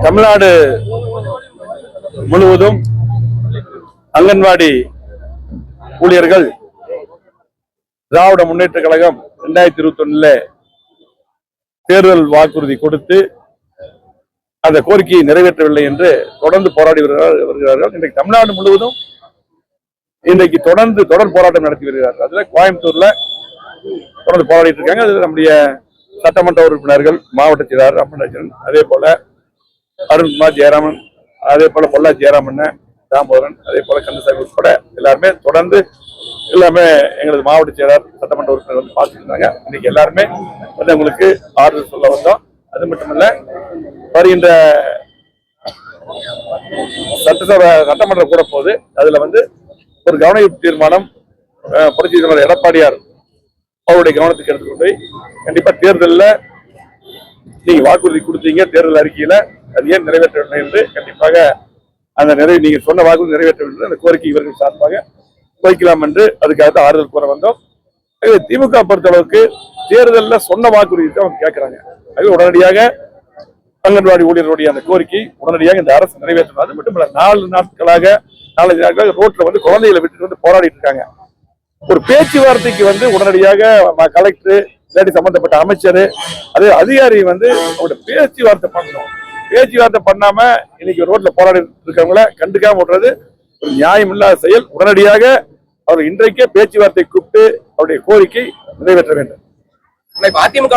தமிழ்நாடு முழுவதும் அங்கன்வாடி ஊழியர்கள் திராவிட முன்னேற்ற கழகம் 2021 தேர்தல் வாக்குறுதி கொடுத்து அந்த கோரிக்கையை நிறைவேற்றவில்லை என்று தொடர்ந்து போராடி வருகிறார்கள். இன்றைக்கு தமிழ்நாடு முழுவதும் இன்றைக்கு தொடர் போராட்டம் நடத்தி வருகிறார்கள். அதுல கோயம்புத்தூர்ல தொடர்ந்து போராடிட்டு இருக்காங்க. அதுல நம்முடைய சட்டமன்ற உறுப்பினர்கள், மாவட்ட செயலாளர் ராமராஜன், அதே போல அருண்குமார் ஜெயராமன், அதே போல பொல்லா ஜெயராமன், தாமோதரன், அதே போல கந்தசாமி உட்பட எல்லாருமே தொடர்ந்து எல்லாமே எங்களது மாவட்ட செயலாளர், சட்டமன்ற உறுப்பினர் வந்து பார்த்துட்டு இருந்தாங்க. இன்னைக்கு எல்லாருமே வந்து உங்களுக்கு ஆறுதல் சொல்ல வந்தோம். அது மட்டுமல்ல, வருகின்ற சட்டமன்ற கூட போது அதுல வந்து ஒரு கவனஈர்ப்பு தீர்மானம் புரட்சி தலைவர் எடப்பாடியார் அவருடைய கவனத்துக்கு எடுத்துக்கொண்டு போய் கண்டிப்பா தேர்தலில் நீங்க வாக்குறுதி கொடுத்தீங்க, தேர்தல் அறிக்கையில அது ஏன் நிறைவேற்றவில்லை என்று கண்டிப்பாக அந்த நீங்க சொன்ன வாக்குறுதி நிறைவேற்றவில்லை அந்த கோரிக்கை இவர்கள் சார்பாக வைக்கலாம் என்று அதுக்காக ஆறுதல் கூற வந்தோம். திமுக பொறுத்தளவுக்கு தேர்தலில் சொன்ன வாக்குறுதி அவங்க கேட்கிறாங்க. அது உடனடியாக அங்கன்வாடி ஊழியர்களுடைய அந்த கோரிக்கை உடனடியாக இந்த அரசு நிறைவேற்றணும். அது மட்டும் இல்ல, 4 நாட்களாக ரோட்ல வந்து குழந்தைகளை விட்டுட்டு வந்து போராடிட்டு இருக்காங்க. ஒரு பேச்சுவார்த்தைக்கு வந்து உடனடியாக கலெக்டர் இல்லாட்டி சம்பந்தப்பட்ட அமைச்சர் அது அதிகாரி வந்து அவங்களோட பேச்சுவார்த்தை பண்ணணும். பேச்சுவார்த்தை பண்ணாம இன்னைக்கு ரோட்ல போராடி இருக்கவங்கள கண்டுக்காம விடுறது ஒரு நியாயம் இல்லாத செயல். உடனடியாக அவர் இன்றைக்கே பேச்சுவார்த்தை கூப்பிட்டு அவருடைய கோரிக்கை நிறைவேற்ற வேண்டும். அதிமுக